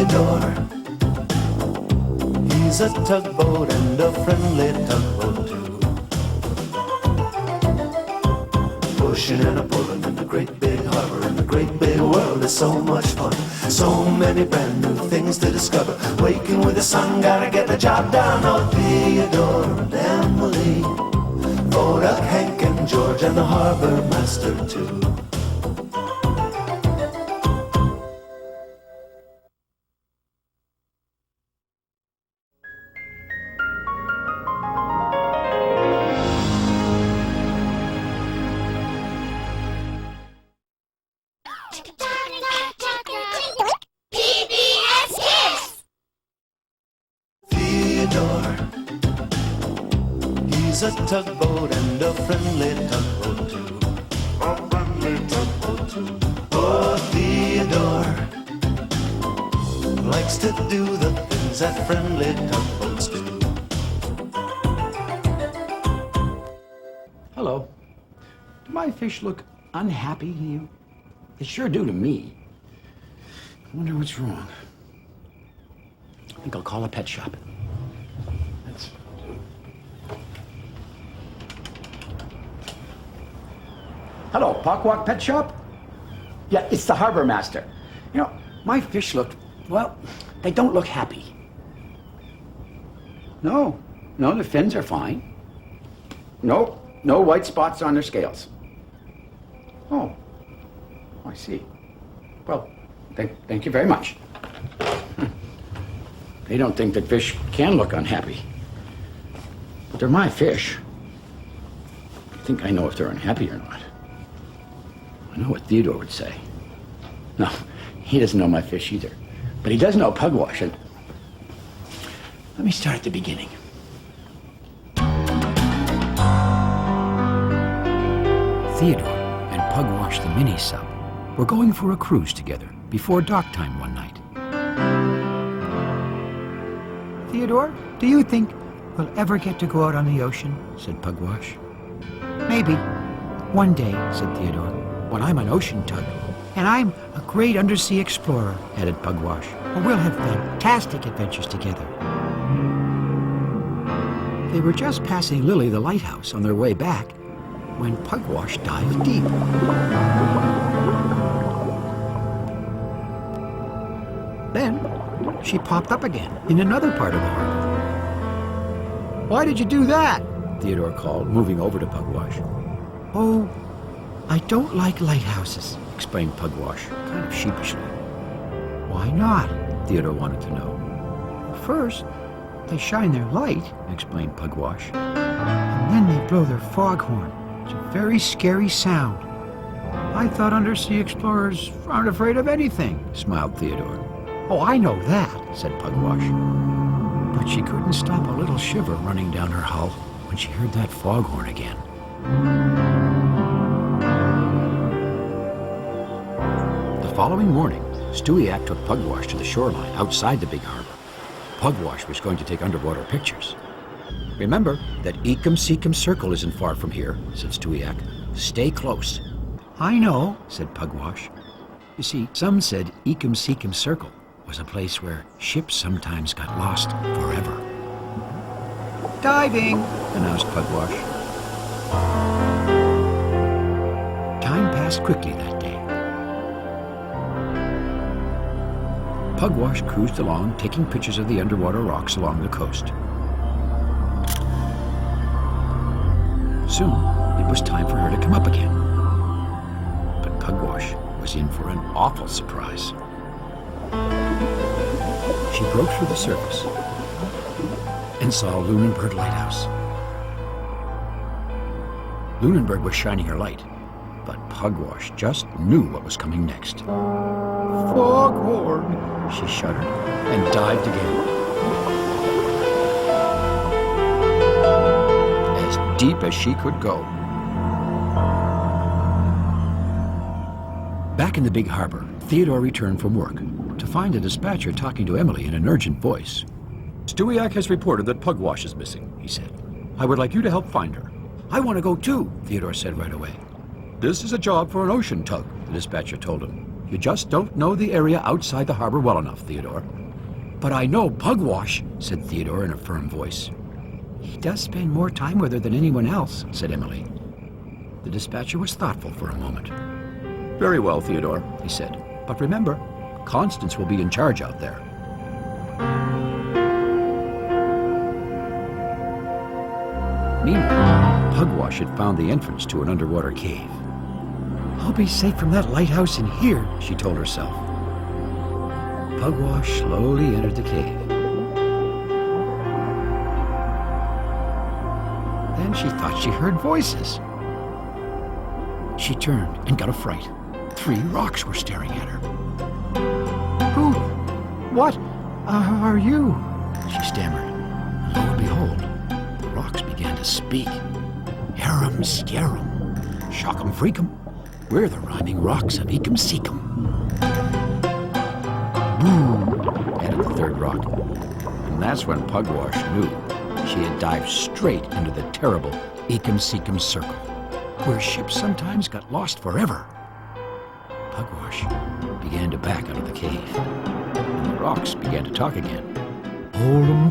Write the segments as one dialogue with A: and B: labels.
A: Theodore. He's a tugboat and a friendly tugboat too. Pushing and a pulling in the great big harbor, in the great big world is so much fun. So many brand new things to discover. Waking with the sun, gotta get the job done. Oh, Theodore and Emily, Voda, Hank and George, and the harbor master too. He's a tugboat and a friendly tugboat too. A friendly tugboat too. Oh, Theodore likes to do the things that friendly tugboats do.
B: Hello. Do my fish look unhappy to you? They sure do to me. I wonder what's wrong. I think I'll call a pet shop. Hello, Pugwash Pet Shop? Yeah, it's the harbor master. You know, my fish look, well, they don't look happy. No, the fins are fine. No white spots on their scales. Oh, I see. Well, thank you very much. They don't think that fish can look unhappy. But they're my fish. I think I know if they're unhappy or not. I know what Theodore would say. No, he doesn't know my fish either. But he does know Pugwash. And let me start at the beginning. Theodore and Pugwash the mini-sub were going for a cruise together before dock time one night.
C: Theodore, do you think we'll ever get to go out on the ocean? Said Pugwash. Maybe. One day, said Theodore, when I'm an ocean tug. And I'm a great undersea explorer, added Pugwash. We'll have fantastic adventures together. They were just passing Lily the lighthouse on their way back when Pugwash dived deep. Then she popped up again in another part of the harbor. Why did you do that? Theodore called, moving over to Pugwash. Oh, I don't like lighthouses, explained Pugwash, kind of sheepishly. Why not? Theodore wanted to know. First, they shine their light, explained Pugwash, and then they blow their foghorn. It's a very scary sound. I thought undersea explorers aren't afraid of anything, smiled Theodore. Oh, I know that, said Pugwash. But she couldn't stop a little shiver running down her hull when she heard that foghorn again. The following morning, Stewiak took Pugwash to the shoreline outside the big harbor. Pugwash was going to take underwater pictures. Remember that Ecum-Secum Circle isn't far from here, said Stewiak. Stay close. I know, said Pugwash. You see, some said Ecum-Secum Circle was a place where ships sometimes got lost forever. Diving, announced Pugwash. Time passed quickly that day. Pugwash cruised along, taking pictures of the underwater rocks along the coast. Soon, it was time for her to come up again. But Pugwash was in for an awful surprise. She broke through the surface and saw Lunenburg Lighthouse. Lunenburg was shining her light, but Pugwash just knew what was coming next. Foghorn, she shuddered and dived again. As deep as she could go. Back in the big harbor, Theodore returned from work to find a dispatcher talking to Emily in an urgent voice. Stewiak has reported that Pugwash is missing, he said. I would like you to help find her. I want to go too, Theodore said right away. This is a job for an ocean tug, the dispatcher told him. You just don't know the area outside the harbor well enough, Theodore. But I know Pugwash, said Theodore in a firm voice. He does spend more time with her than anyone else, said Emily. The dispatcher was thoughtful for a moment. Very well, Theodore, he said. But remember, Constance will be in charge out there. Meanwhile, Pugwash had found the entrance to an underwater cave. I'll be safe from that lighthouse in here, she told herself. Pugwash slowly entered the cave. Then she thought she heard voices. She turned and got a fright. 3 rocks were staring at her. Who? What are you? She stammered. Lo and behold, the rocks began to speak. Harum scarum, shockum freakum. We're the rhyming rocks of Ecum Seecum. Boo, added the 3rd rock. And that's when Pugwash knew she had dived straight into the terrible Ecum Seecum circle, where ships sometimes got lost forever. Pugwash began to back out of the cave, and the rocks began to talk again.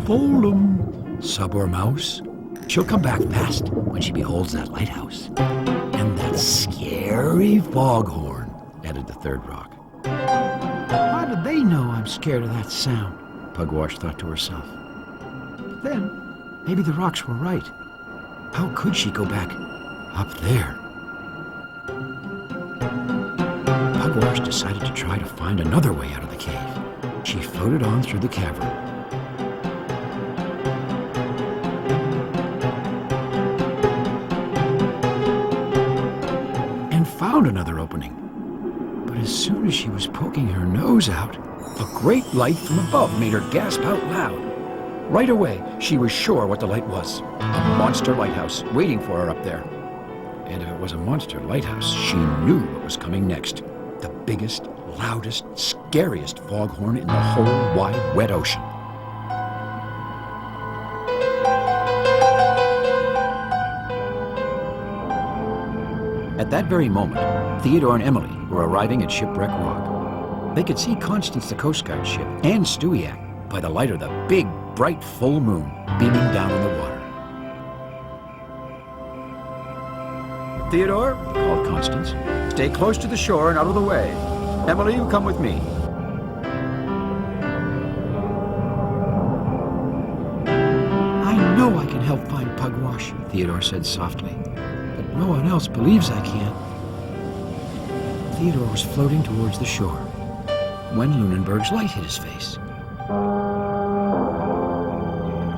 C: Polum, sub or mouse. She'll come back fast when she beholds that lighthouse. And that scary foghorn, added the 3rd rock. How do they know I'm scared of that sound? Pugwash thought to herself. But then, maybe the rocks were right. How could she go back up there? Pugwash decided to try to find another way out of the cave. She floated on through the cavern. And found another opening. But as soon as she was poking her nose out, a great light from above made her gasp out loud. Right away, she was sure what the light was. A monster lighthouse waiting for her up there. And if it was a monster lighthouse, she knew what was coming next. The biggest, loudest, scariest foghorn in the whole wide, wet ocean. At that very moment, Theodore and Emily were arriving at Shipwreck Rock. They could see Constance the Coast Guard ship and Stewiacke by the light of the big, bright, full moon beaming down on the water. Theodore, called Constance, stay close to the shore and out of the way. Emily, you come with me. I know I can help find Pugwash, Theodore said softly, but no one else believes I can. Theodore was floating towards the shore when Lunenburg's light hit his face.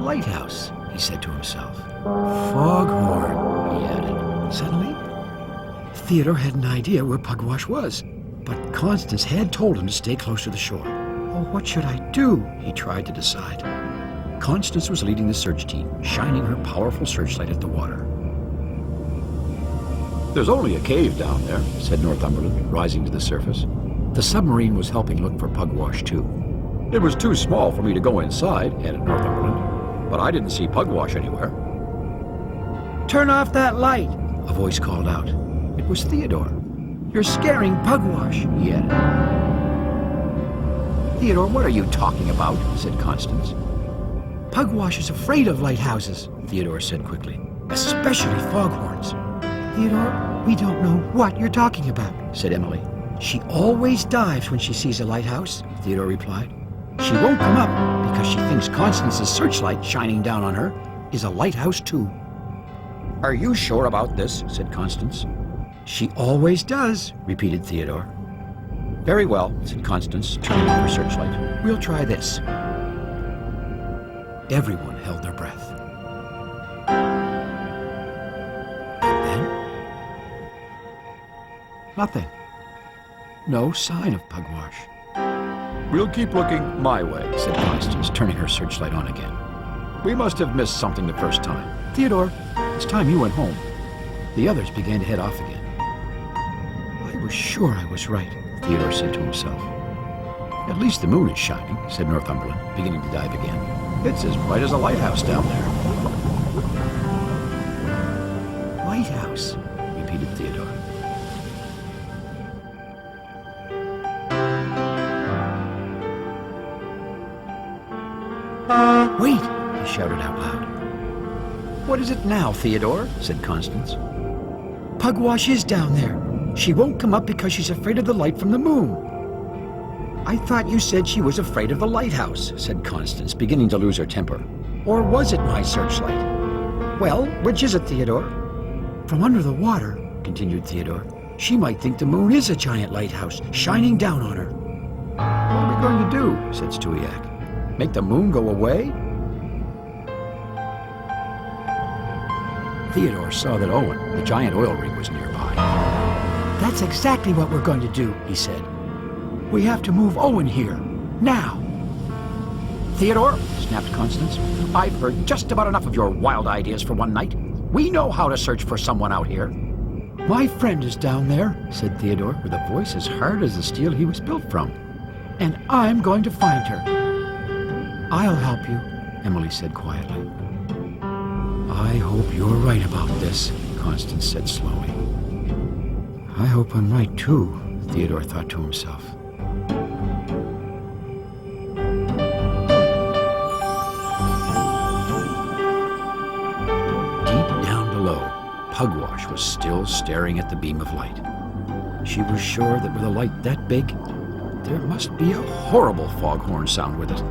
C: Lighthouse, he said to himself. Foghorn, he added. Suddenly, Theodore had an idea where Pugwash was, but Constance had told him to stay close to the shore. Oh, what should I do? He tried to decide. Constance was leading the search team, shining her powerful searchlight at the water. There's only a cave down there, said Northumberland, rising to the surface. The submarine was helping look for Pugwash, too. It was too small for me to go inside, added Northumberland, but I didn't see Pugwash anywhere. Turn off that light, a voice called out. It was Theodore. You're scaring Pugwash, he added. Theodore, what are you talking about? Said Constance. Pugwash is afraid of lighthouses, Theodore said quickly, especially foghorns. Theodore, we don't know what you're talking about, said Emily. She always dives when she sees a lighthouse, Theodore replied. She won't come up because she thinks Constance's searchlight shining down on her is a lighthouse too. Are you sure about this? Said Constance. She always does, repeated Theodore. Very well, said Constance, turning on her searchlight. We'll try this. Everyone held their breath. And then? Nothing. No sign of Pugwash. We'll keep looking my way, said Constance, turning her searchlight on again. We must have missed something the first time. Theodore, it's time you went home. The others began to head off again. I was sure I was right, Theodore said to himself. At least the moon is shining, said Northumberland, beginning to dive again. It's as bright as a lighthouse down there. Lighthouse, repeated Theodore. Wait, he shouted out loud. What is it now, Theodore? Said Constance. Pugwash is down there. She won't come up because she's afraid of the light from the moon. I thought you said she was afraid of the lighthouse, said Constance, beginning to lose her temper. Or was it my searchlight? Well, which is it, Theodore? From under the water, continued Theodore, she might think the moon is a giant lighthouse shining down on her. What are we going to do? Said Stuyak. Make the moon go away? Theodore saw that Owen, the giant oil rig, was nearby. That's exactly what we're going to do, he said. We have to move Owen here, now. Theodore, snapped Constance, I've heard just about enough of your wild ideas for one night. We know how to search for someone out here. My friend is down there, said Theodore, with a voice as hard as the steel he was built from. And I'm going to find her. I'll help you, Emily said quietly. I hope you're right about this, Constance said slowly. I hope I'm right too, Theodore thought to himself. Pugwash was still staring at the beam of light. She was sure that with a light that big, there must be a horrible foghorn sound with it.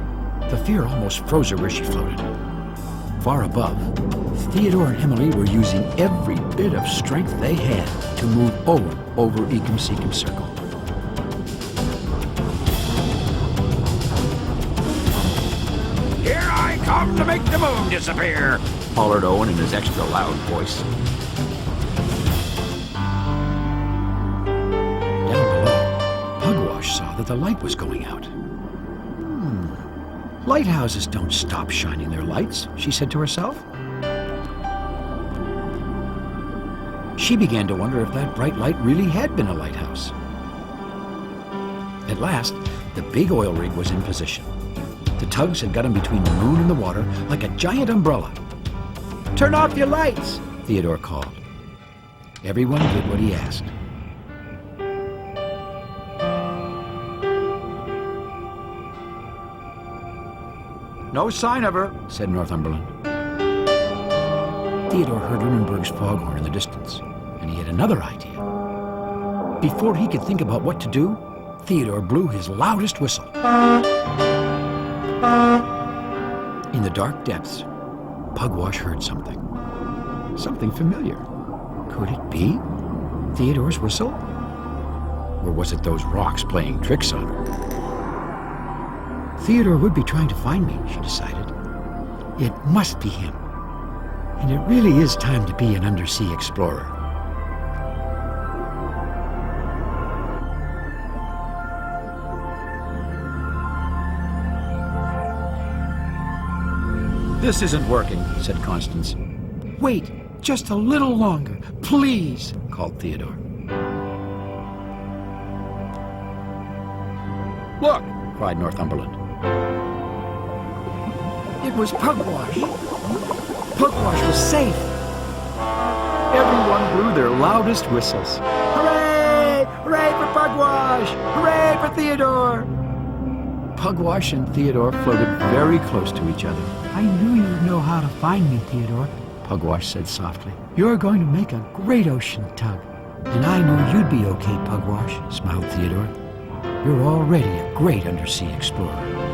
C: The fear almost froze her where she floated. Far above, Theodore and Emily were using every bit of strength they had to move Owen over Ecum Secum Circle. Here I come to make the moon disappear, hollered Owen in his extra loud voice. Saw that the light was going out. Lighthouses don't stop shining their lights, she said to herself. She began to wonder if that bright light really had been a lighthouse. At last, the big oil rig was in position. The tugs had got him between the moon and the water like a giant umbrella. Turn off your lights, Theodore called. Everyone did what he asked. No sign of her, said Northumberland. Theodore heard Lunenburg's foghorn in the distance, and he had another idea. Before he could think about what to do, Theodore blew his loudest whistle. In the dark depths, Pugwash heard something. Something familiar. Could it be Theodore's whistle? Or was it those rocks playing tricks on her? Theodore would be trying to find me, she decided. It must be him. And it really is time to be an undersea explorer. This isn't working, said Constance. Wait, just a little longer, please, called Theodore. Look, cried Northumberland. It was Pugwash. Pugwash was safe. Everyone blew their loudest whistles. Hooray! Hooray for Pugwash! Hooray for Theodore! Pugwash and Theodore floated very close to each other. I knew you'd know how to find me, Theodore, Pugwash said softly. You're going to make a great ocean tug. And I knew you'd be okay, Pugwash, smiled Theodore. You're already a great undersea explorer.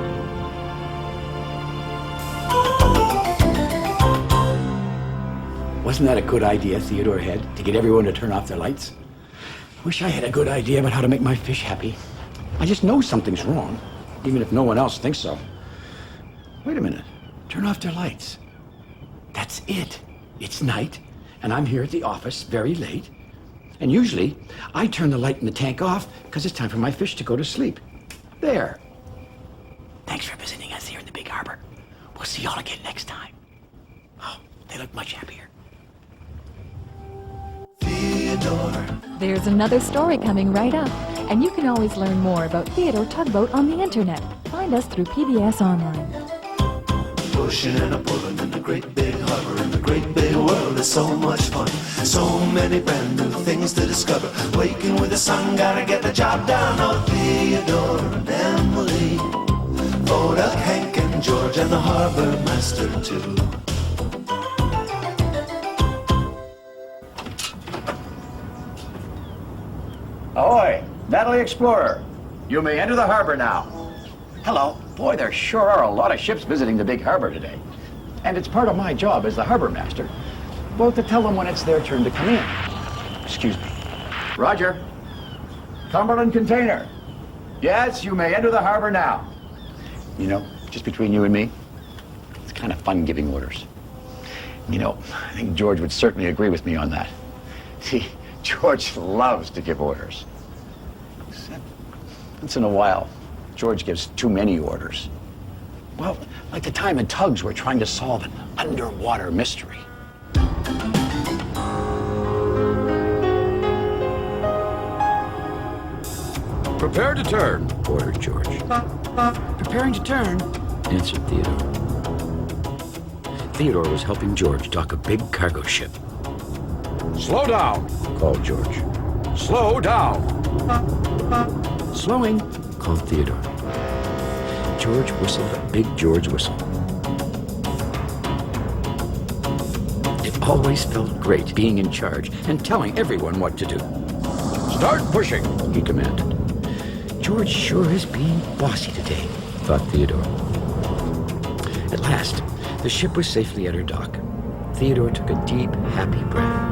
B: Wasn't that a good idea Theodore had, to get everyone to turn off their lights? Wish I had a good idea about how to make my fish happy. I just know something's wrong, even if no one else thinks so. Wait a minute. Turn off their lights. That's it. It's night, and I'm here at the office very late. And usually, I turn the light in the tank off because it's time for my fish to go to sleep. There. Thanks for visiting us here in the Big Harbor. We'll see y'all again next time. Oh, they look much happier.
A: Theodore.
D: There's another story coming right up, and you can always learn more about Theodore Tugboat on the internet. Find us through PBS Online.
A: Pushing and a pulling in the great big harbor, in the great big world is so much fun. So many brand new things to discover. Waking with the sun, gotta get the job done. Oh, Theodore and Emily, Bodak, Hank and George and the harbor master too.
B: Ahoy, Natalie Explorer. You may enter the harbor now. Hello. Boy, there sure are a lot of ships visiting the big harbor today. And it's part of my job as the harbor master, well, to tell them when it's their turn to come in. Excuse me. Roger. Cumberland container. Yes, you may enter the harbor now. You know, just between you and me, it's kind of fun giving orders. You know, I think George would certainly agree with me on that. See, George loves to give orders. Except once in a while, George gives too many orders. Well, like the time in Tugs we're trying to solve an underwater mystery.
E: Prepare to turn,
C: ordered George.
B: Preparing to turn,
C: Answered Theodore. Theodore was helping George dock a big cargo ship.
E: Slow down.
C: Called George.
E: Slow down.
C: Slowing, called Theodore. George whistled a big George whistle. It always felt great being in charge and telling everyone what to do.
E: Start pushing,
C: He commanded. George sure is being bossy today, thought Theodore. At last, the ship was safely at her dock. Theodore took a deep, happy breath.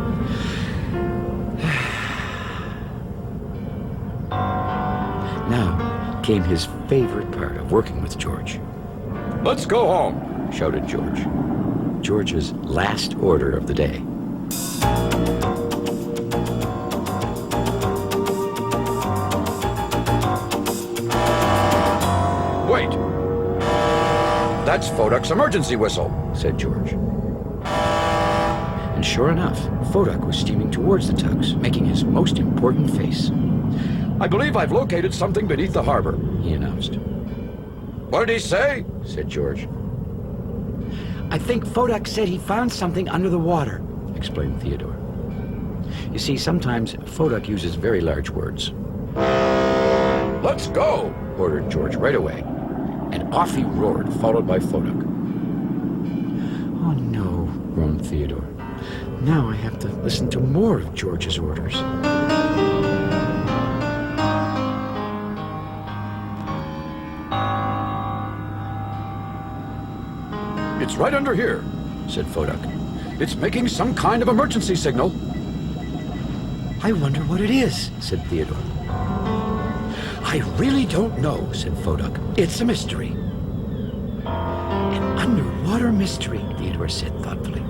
C: Now came his favorite part of working with George.
E: Let's go home,
C: Shouted George. George's last order of the day.
E: Wait. That's Foduk's emergency whistle,
C: Said George. And sure enough, Foduk was steaming towards the tugs, making his most important face.
E: I believe I've located something beneath the harbor,
C: He announced.
E: What did he say?
C: Said George. I think Foduk said he found something under the water, explained Theodore. You see, sometimes Foduk uses very large words.
E: Let's go,
C: Ordered George right away, and off he roared, followed by Foduk. Oh no, groaned Theodore. Now I have to listen to more of George's orders.
E: It's right under here,
C: Said Foduk.
E: It's making some kind of emergency signal.
C: I wonder what it is, said Theodore. I really don't know, said Foduk. It's a mystery. An underwater mystery, Theodore said thoughtfully.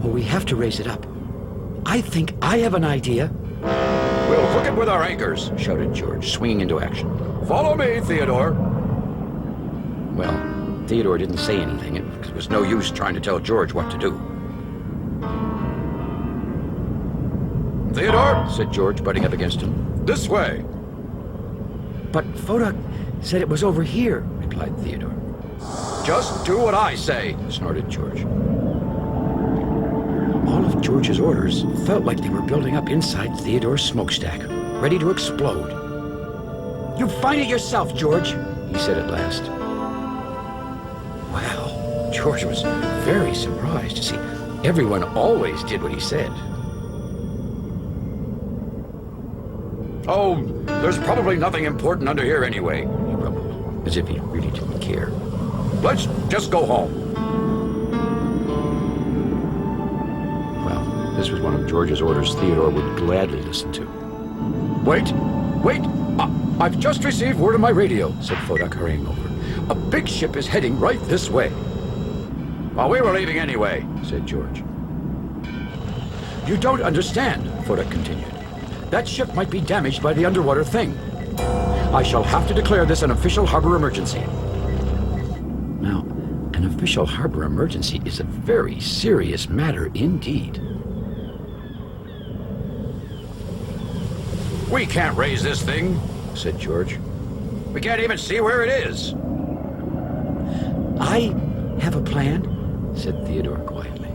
C: Well, we have to raise it up. I think I have an idea,
E: We'll hook it with our anchors.
C: shouted George, swinging into action.
E: Follow me, Theodore.
C: Well, Theodore didn't say anything. It was no use trying to tell George what to do.
E: Theodore,
C: Said George, butting up against him.
E: this way.
C: But Foduk said it was over here, replied Theodore.
E: Just do what I say.
C: Snorted George. All of George's orders felt like they were building up inside Theodore's smokestack, ready to explode. You find it yourself, George, he said at last. Well, George was very surprised to see everyone always did what he said.
E: Oh, there's probably nothing important under here anyway.
C: He grumbled, as if he really didn't care.
E: Let's just go home.
C: Well, this was one of George's orders Theodore would gladly listen to.
E: Wait. I've just received word on my radio,
C: Said Foduk, hurrying over.
E: A big ship is heading right this way. Well, we were leaving anyway.
C: Said George. You don't understand, Foduk continued. That ship might be damaged by the underwater thing. I shall have to declare this an official harbor emergency. Now, an official harbor emergency is a very serious matter indeed.
E: We can't raise this thing.
C: Said George.
E: We can't even see where it is.
C: I have a plan, said Theodore quietly.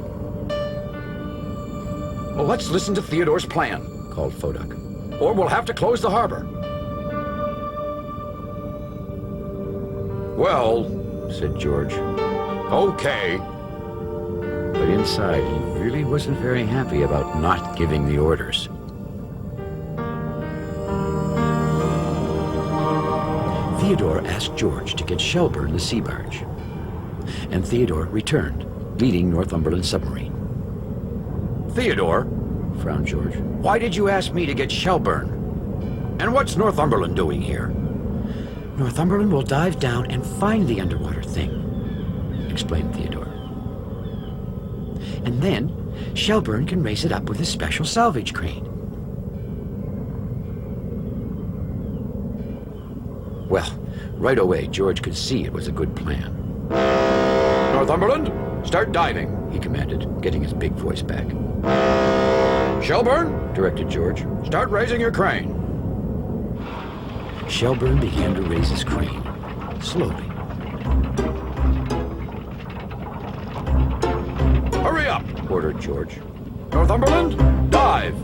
E: Well, let's listen to Theodore's plan,
C: Called Foduk.
E: or we'll have to close the harbor. Well,
B: said George.
E: Okay.
B: But inside, he really wasn't very happy about not giving the orders. Theodore asked George to get Shelburne the sea barge. And Theodore returned, leading Northumberland's submarine.
E: Theodore,
B: Frowned George.
E: why did you ask me to get Shelburne? And what's Northumberland doing here?
B: Northumberland will dive down and find the underwater thing, explained Theodore. And then Shelburne can raise it up with his special salvage crane. Well, right away, George could see it was a good plan.
E: Northumberland, start diving,
B: He commanded, getting his big voice back.
E: Shelburne,
B: Directed George.
E: start raising your crane.
B: Shelburne began to raise his crane, slowly.
E: Hurry up.
B: Ordered George.
E: Northumberland, dive.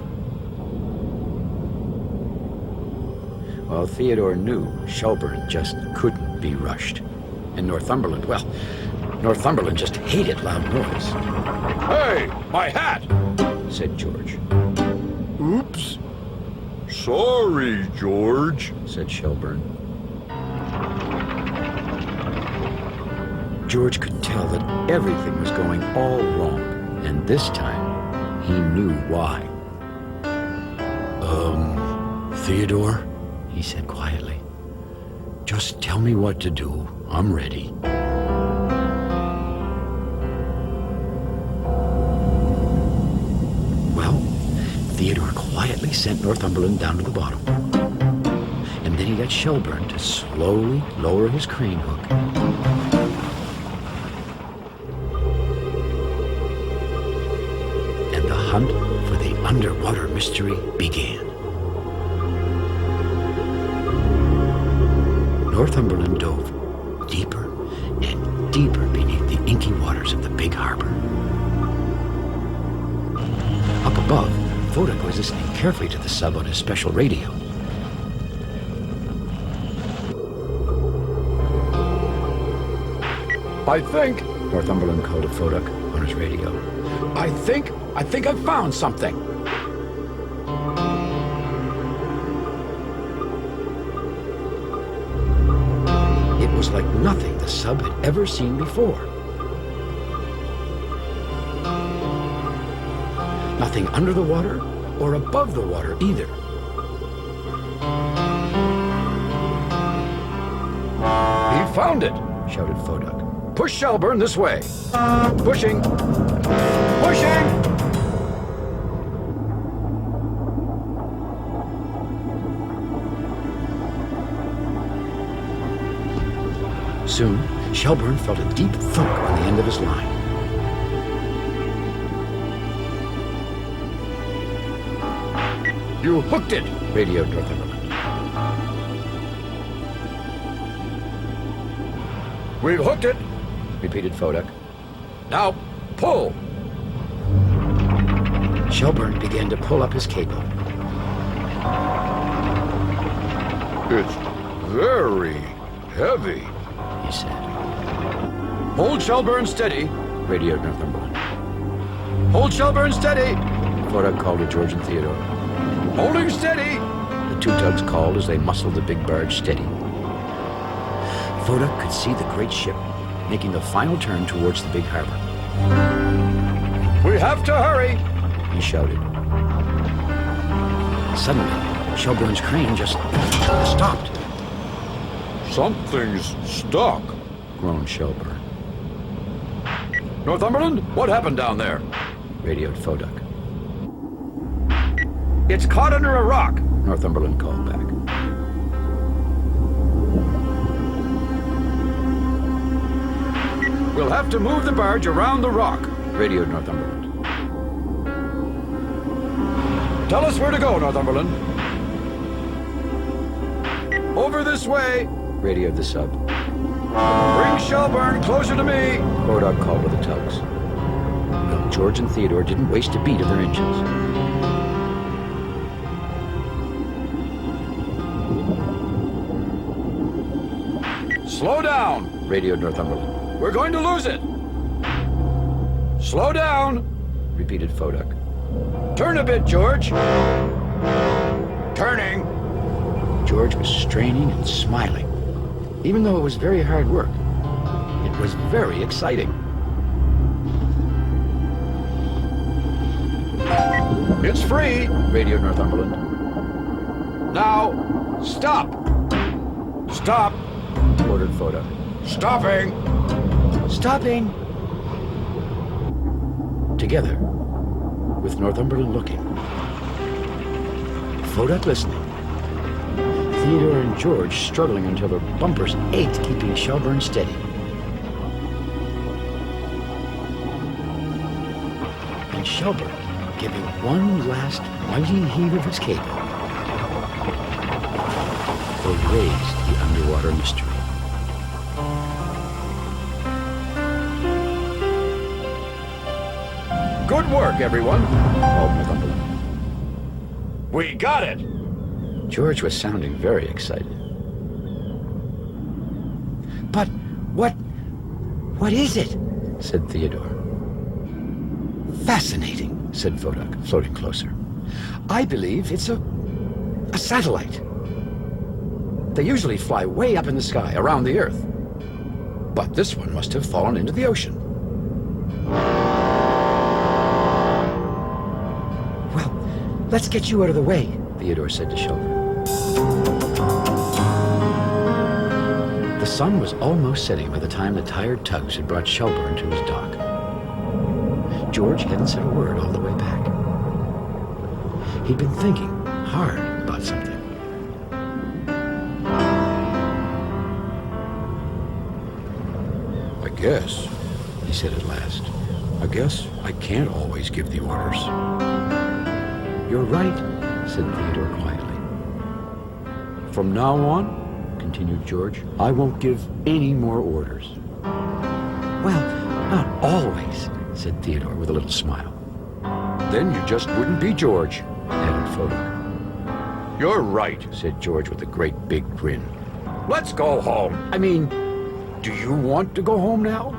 B: Well, Theodore knew Shelburne just couldn't be rushed. And Northumberland, well, Northumberland just hated loud noise,
E: Hey, my hat.
B: said George.
E: Oops. Sorry, George.
B: Said Shelburne. George could tell that everything was going all wrong, and this time he knew why. Theodore, he said quietly, just tell me what to do. I'm ready. Well, Theodore quietly sent Northumberland down to the bottom. And then he got Shelburne to slowly lower his crane hook. And the hunt for the underwater mystery began. Northumberland dove deeper and deeper beneath the inky waters of the big harbor. Up above, Vodak was listening carefully to the sub on his special radio.
E: I think,
B: Northumberland called to Vodak on his radio.
E: I think I've found something.
B: It was like nothing the sub had ever seen before. Nothing under the water or above the water either.
E: He found it.
B: Shouted Vodak.
E: Push Shelburne this way. Pushing. Pushing!
B: Soon, Shelburne felt a deep thunk on the end of his line.
E: You hooked it.
B: Radioed Northumberland.
E: We've hooked it.
B: Repeated Vodak.
E: Now, pull.
B: Shelburne began to pull up his cable.
E: It's very heavy.
B: He said.
E: Hold Shelburne steady.
B: Radioed Northumberland.
E: Hold Shelburne steady.
B: Vodak called to George and Theodore.
E: Holding steady.
B: The two tugs called as they muscled the big barge steady. Vodak could see the great ship making the final turn towards the big harbor.
E: We have to hurry.
B: He shouted. Suddenly, Shelburne's crane just stopped,
E: Something's stuck.
B: groaned Shelburne.
E: Northumberland, what happened down there?
B: Radioed Vodak.
E: It's caught under a rock.
B: Northumberland called back.
E: We'll have to move the barge around the rock.
B: Radioed Northumberland.
E: Tell us where to go, Northumberland. Over this way.
B: Radioed the sub.
E: Bring Shelburne closer to me.
B: Vodak called to the tugs. Well, George and Theodore didn't waste a beat of their engines.
E: Slow down.
B: radioed Northumberland.
E: We're going to lose it. Slow down.
B: Repeated Foduck.
E: Turn a bit, George. Turning.
B: George was straining and smiling. Even though it was very hard work, it was very exciting.
E: It's free,
B: radioed Northumberland.
E: Now, stop. Stop.
B: Ordered Foduck.
E: Stopping.
B: Stopping! Together, with Northumberland looking, Foduck listening, Theodore and George struggling until their bumpers ached, keeping Shelburne steady. And Shelburne giving one last mighty heave of his cable, they raised the underwater mystery.
E: Good work, everyone.
B: Called Northumberland.
E: We got it.
B: George was sounding very excited. But what is it? Said Theodore. Fascinating, said Foduck, floating closer. I believe it's a satellite. They usually fly way up in the sky, around the Earth. But this one must have fallen into the ocean. Well, let's get you out of the way, Theodore said to Shelburne. The sun was almost setting by the time the tired tugs had brought Shelburne to his dock. George hadn't said a word all the way back. He'd been thinking hard about something.
E: I guess, he said at last, I guess I can't always give the orders.
B: You're right, said Theodore quietly.
E: From now on,
B: continued George, I won't give any more orders. Well, not always, said Theodore with a little smile.
E: then you just wouldn't be George.
B: Added Foduck.
E: You're right.
B: Said George with a great big grin.
E: Let's go home.
B: I mean, do you want to go home now?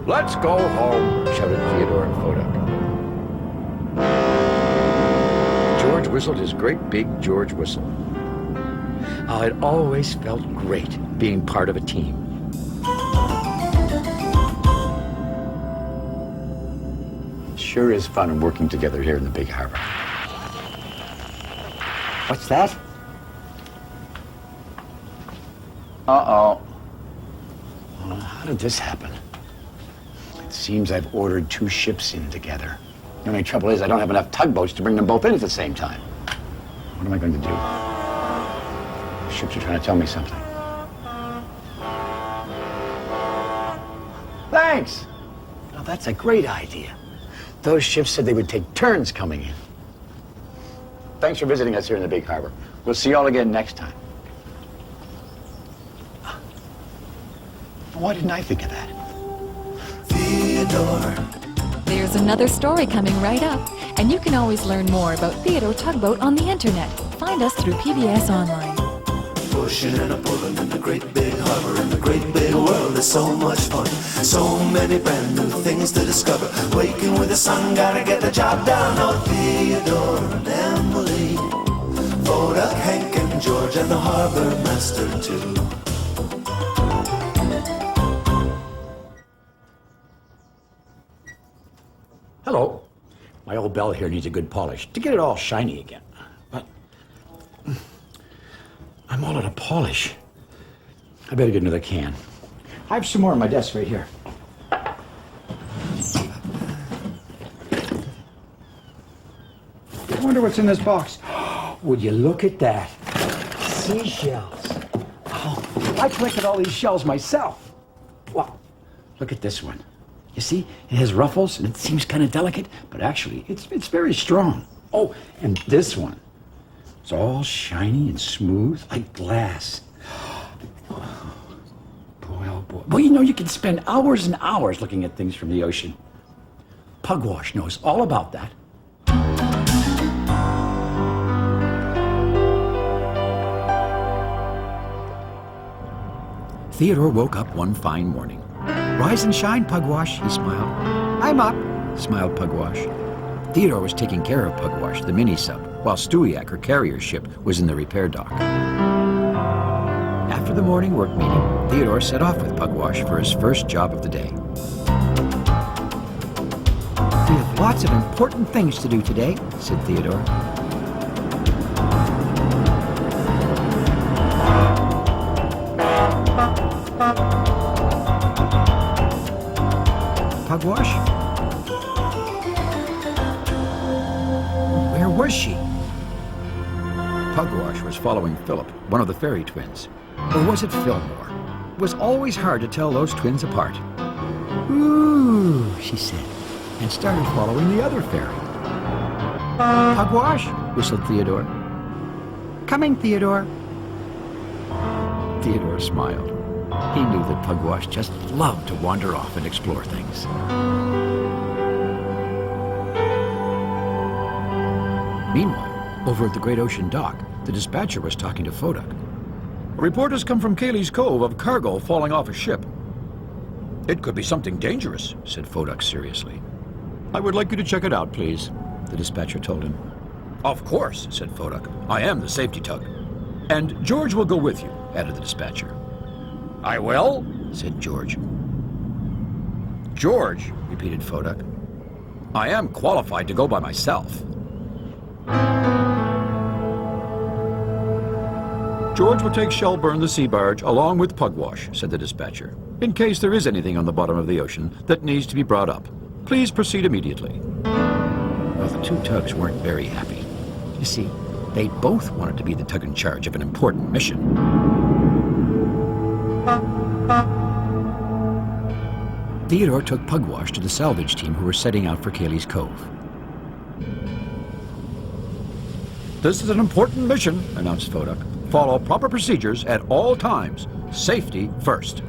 E: Let's go home.
B: Shouted Theodore and Foduck. George whistled his great big George whistle. Oh, it always felt great being part of a team. Sure is fun working together here in the big harbor. What's that? Uh-oh. Well, how did this happen? It seems I've ordered 2 ships in together. The only trouble is I don't have enough tugboats to bring them both in at the same time. What am I going to do? The ships are trying to tell me something. Thanks! Now that's a great idea. Those ships said they would take turns coming in. Thanks for visiting us here in the big harbor. We'll see you all again next time. Why didn't I think of that?
A: Theodore.
D: There's another story coming right up, and you can always learn more about Theodore Tugboat on the internet. Find us through PBS Online.
A: Pushing and a pulling in the great big harbor, in the great big world is so much fun. So many brand new things to discover. Waking with the sun, gotta get the job done. Oh, Theodore and Emily, Foduck, Hank and George, and the harbor master too.
B: Hello. My old bell here needs a good polish to get it all shiny again. But I'm all out of polish. I better get another can. I have some more on my desk right here.
C: I wonder what's in this box.
B: Would you look at that? Seashells. Oh, I collected all these shells myself. Well, look at this one. You see, it has ruffles and it seems kind of delicate, but actually it's very strong. Oh, and this one. It's all shiny and smooth like glass. Boy, oh boy. Well, you know, you can spend hours and hours looking at things from the ocean. Pugwash knows all about that.
C: Theodore woke up one fine morning. "Rise and shine, Pugwash," he smiled. "I'm up," smiled Pugwash. Theodore was taking care of Pugwash, the mini-sub, while Stewiak, her carrier ship, was in the repair dock. After the morning work meeting, Theodore set off with Pugwash for his first job of the day. "We have lots of important things to do today," said Theodore. Pugwash? Where was she? Pugwash was following Philip, one of the fairy twins. Or was it Fillmore? It was always hard to tell those twins apart. "Ooh," she said, and started following the other fairy. "Pugwash," whistled Theodore. "Coming, Theodore." Theodore smiled. He knew that Pugwash just loved to wander off and explore things. Meanwhile, over at the Great Ocean Dock, the dispatcher was talking to Fodak.
B: A report has come from Cayley's Cove of cargo falling off a ship. It could be something dangerous, said Fodak seriously. I would like you to check it out, please, the dispatcher told him. Of course, said Fodak. I am the safety tug. And George will go with you, added the dispatcher. I will, said George. George, repeated Fodak. I am qualified to go by myself. George will take Shelburne the sea barge along with Pugwash, said the dispatcher, in case there is anything on the bottom of the ocean that needs to be brought up. Please proceed immediately. Well, the two tugs weren't very happy. You see, they both wanted to be the tug in charge of an important mission. Theodore took Pugwash to the salvage team who were setting out for Cayley's Cove. This is an important mission, announced Fodak. Follow proper procedures at all times. Safety first.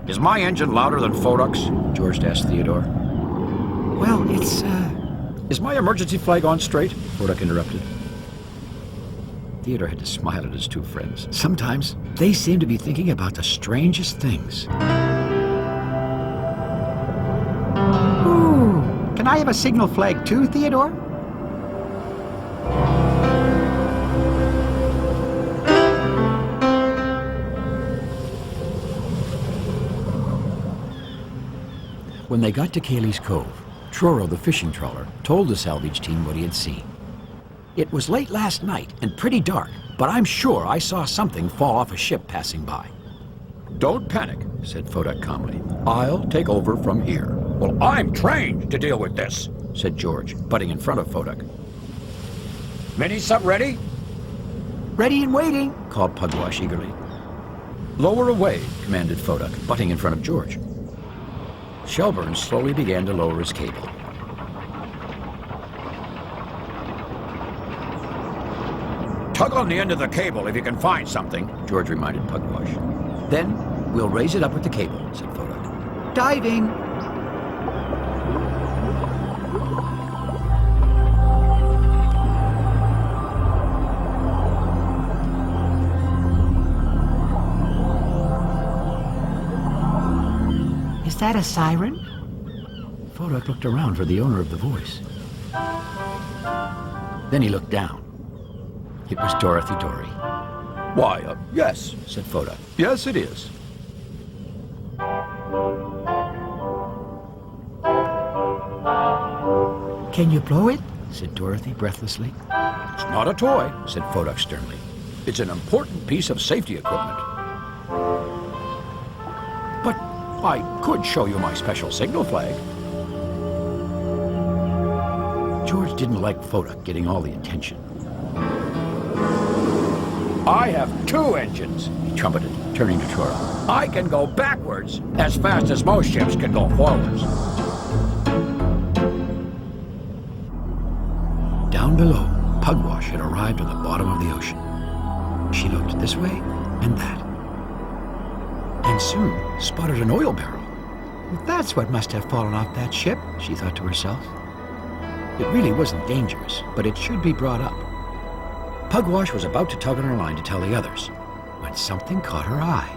B: Is my engine louder than Fodak's? George asked Theodore. Well, it's, Is my emergency flag on straight? Fodak interrupted. Theodore had to smile at his two friends. Sometimes they seemed to be thinking about the strangest things. Ooh, can I have a signal flag too, Theodore? When they got to Cayley's Cove, Troro, the fishing trawler, told the salvage team what he had seen. It was late last night and pretty dark, but I'm sure I saw something fall off a ship passing by. Don't panic, said Fodak calmly. I'll take over from here. Well, I'm trained to deal with this, said George, butting in front of Fodak. Mini-sub ready? Ready and waiting, called Pugwash eagerly. Lower away, commanded Fodak, butting in front of George. Shelburne slowly began to lower his cable. Tug on the end of the cable if you can find something, George reminded Pugwash. Then we'll raise it up with the cable, said Fodak. Diving! Is that a siren? Fodak looked around for the owner of the voice. Then he looked down. It was Dorothy Dory. Why, yes, said Fodak. Yes, it is. Can you blow it? Said Dorothy breathlessly. It's not a toy, said Fodak sternly. It's an important piece of safety equipment. But I could show you my special signal flag. George didn't like Fodak getting all the attention. I have two engines, he trumpeted, turning to Troro. I can go backwards as fast as most ships can go forwards. Down below, Pugwash had arrived at the bottom of the ocean. She looked this way and that, and soon spotted an oil barrel. That's what must have fallen off that ship, she thought to herself. It really wasn't dangerous, but it should be brought up. Pugwash was about to tug on her line to tell the others, when something caught her eye.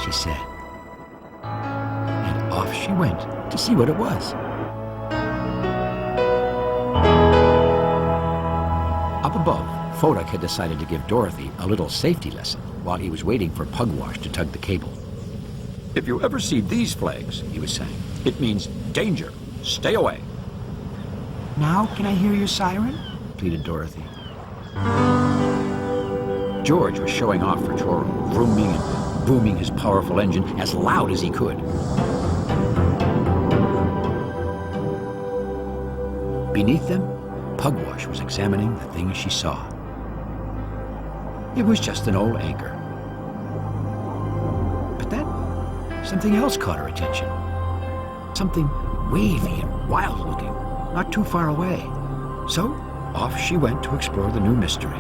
C: she said. And off she went to see what it was. Up above, Fodak had decided to give Dorothy a little safety lesson while he was waiting for Pugwash to tug the cable.
E: If you ever see these flags,
C: He was saying,
E: it means danger. Stay away.
C: "Now can I hear your siren?" pleaded Dorothy. George was showing off for Troro, vrooming and booming his powerful engine as loud as he could. Beneath them, Pugwash was examining the things she saw. It was just an old anchor. But then, something else caught her attention. Something wavy and wild-looking, not too far away. So, off she went to explore the new mystery.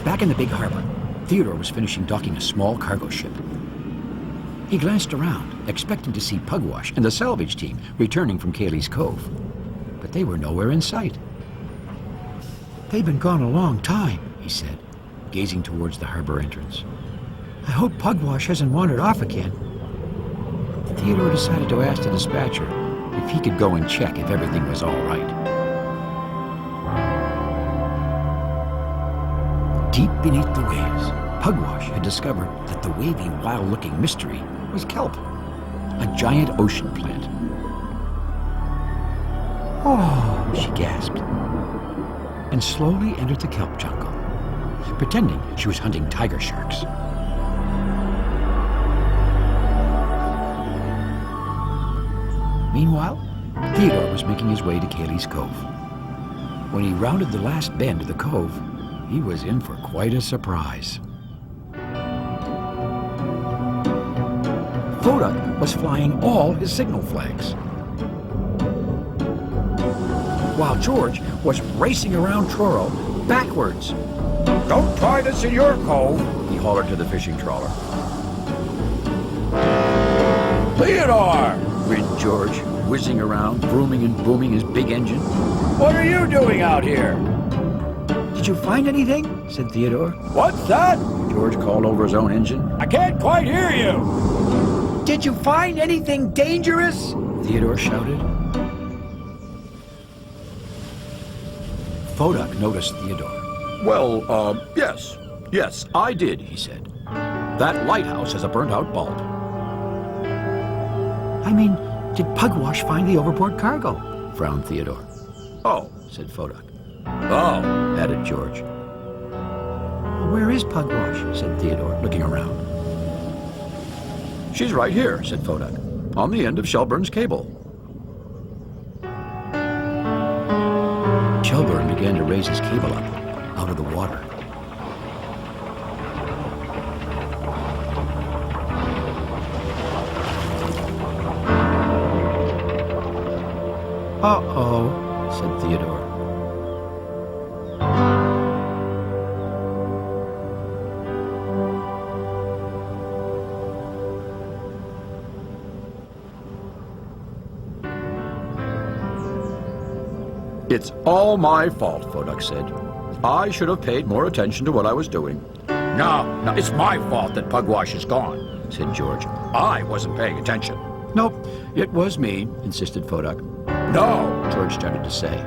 C: Back in the big harbor, Theodore was finishing docking a small cargo ship. He glanced around, expecting to see Pugwash and the salvage team returning from Cayley's Cove. But they were nowhere in sight. "They've been gone a long time," he said, gazing towards the harbor entrance. "I hope Pugwash hasn't wandered off again." Theodore decided to ask the dispatcher if he could go and check if everything was all right. Deep beneath the waves, Pugwash had discovered that the wavy, wild-looking mystery was kelp, a giant ocean plant. "Oh," she gasped, and slowly entered the kelp jungle, pretending she was hunting tiger sharks. Meanwhile, Theodore was making his way to Cayley's Cove. When he rounded the last bend of the cove, he was in for quite a surprise. Fodak was flying all his signal flags, while George was racing around Troro backwards.
E: Don't try this in your cove.
C: He hollered to the fishing trawler.
E: Theodore!
C: Grinned George, whizzing around, booming and booming his big engine.
E: What are you doing out here?
C: "Did you find anything?" said Theodore.
E: What's that?
C: George called over his own engine.
E: I can't quite hear you.
C: "Did you find anything dangerous?" Theodore shouted. Fodak noticed Theodore.
E: Well, yes. Yes, I did, he said. That lighthouse has a burnt-out bulb.
C: "I mean, did Pugwash find the overboard cargo?" frowned Theodore.
E: Oh,
C: Said Fodak.
E: oh.
C: Added George. "Where is Pugwash?" said Theodore, looking around.
E: She's right here, said Fodak, on the end of Shelburne's cable.
C: Shelburne began to raise his cable up out of the water. "Uh-oh," said Theodore.
E: It's all my fault, Fodak said. I should have paid more attention to what I was doing. No, it's my fault that Pugwash is gone, said George. I wasn't paying attention.
C: "Nope, it was me," insisted Fodak.
E: No,
C: George started to say.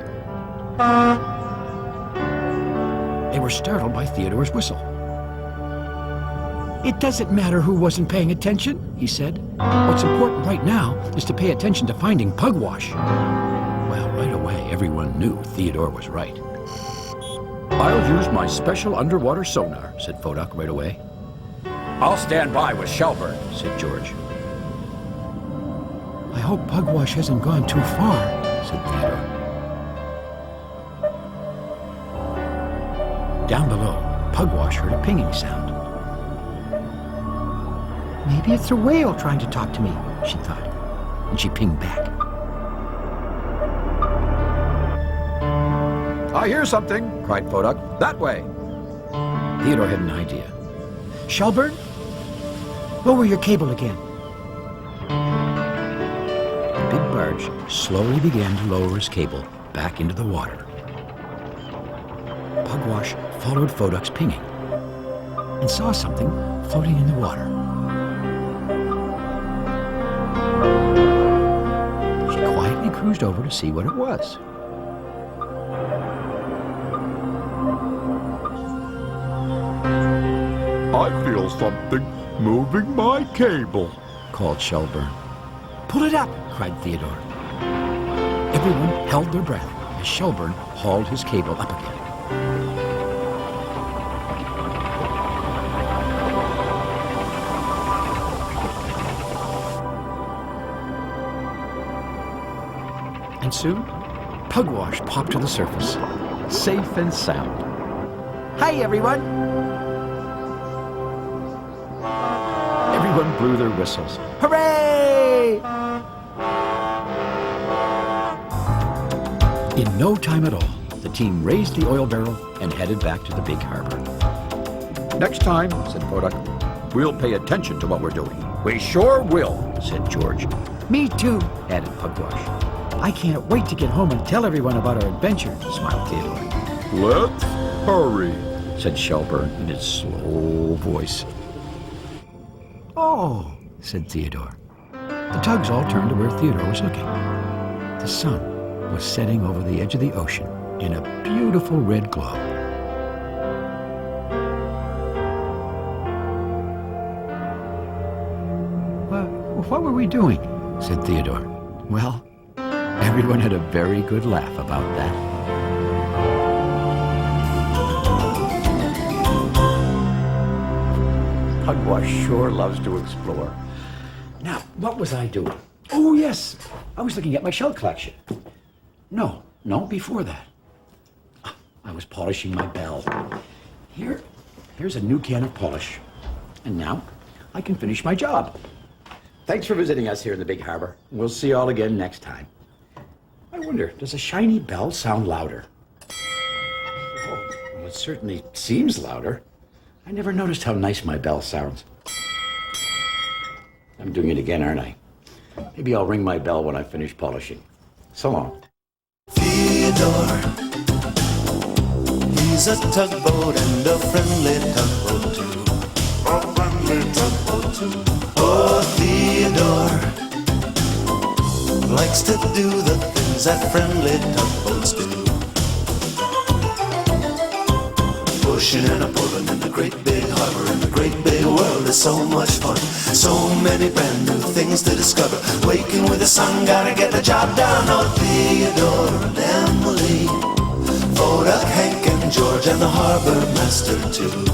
C: They were startled by Theodore's whistle. "It doesn't matter who wasn't paying attention," he said. "What's important right now is to pay attention to finding Pugwash." Well, right away, everyone knew Theodore was right.
E: I'll use my special underwater sonar, said Fodak right away. I'll stand by with Shelburne, said George.
C: "I hope Pugwash hasn't gone too far," said Theodore. Down below, Pugwash heard a pinging sound. "Maybe it's a whale trying to talk to me," she thought, and she pinged back.
E: I hear something, cried Fodak. That way.
C: Theodore had an idea. "Shelburne, lower your cable again." The big barge slowly began to lower his cable back into the water. Pugwash followed Foduk's pinging and saw something floating in the water. She quietly cruised over to see what it was.
E: I feel something moving my cable,
C: called Shelburne. "Pull it up!" cried Theodore. Everyone held their breath as Shelburne hauled his cable up again. And soon, Pugwash popped to the surface, safe and sound. "Hi, everyone!" Everyone blew their whistles. "Hooray!" In no time at all, the team raised the oil barrel and headed back to the big harbor.
E: Next time, said Foduk, we'll pay attention to what we're doing. We sure will, said George.
C: "Me too," added Pugwash. "I can't wait to get home and tell everyone about our adventure," smiled Theodore.
E: Let's hurry, said Shelburne in his slow voice.
C: "Oh," said Theodore. The tugs all turned to where Theodore was looking. The sun was setting over the edge of the ocean in a beautiful red glow. "What were we doing?" said Theodore. Well, everyone had a very good laugh about that.
B: Pugwash sure loves to explore. Now, what was I doing? Oh, yes, I was looking at my shell collection. No, before that. I was polishing my bell. Here's a new can of polish. And now I can finish my job. Thanks for visiting us here in the Big Harbor. We'll see you all again next time. I wonder, does a shiny bell sound louder? Oh, well, it certainly seems louder. I never noticed how nice my bell sounds. I'm doing it again, aren't I? Maybe I'll ring my bell when I finish polishing. So long.
A: Theodore, he's a tugboat and a friendly tugboat too. A friendly tugboat too. Oh, Theodore likes to do the things that friendly tugboats do. Pushing and a pulling in the great big harbor, in the great big world is so much fun. So many brand new things to discover. Waking with the sun, gotta get the job done. Oh, Theodore and Emily, Foduk, Hank and George, and the harbor master too.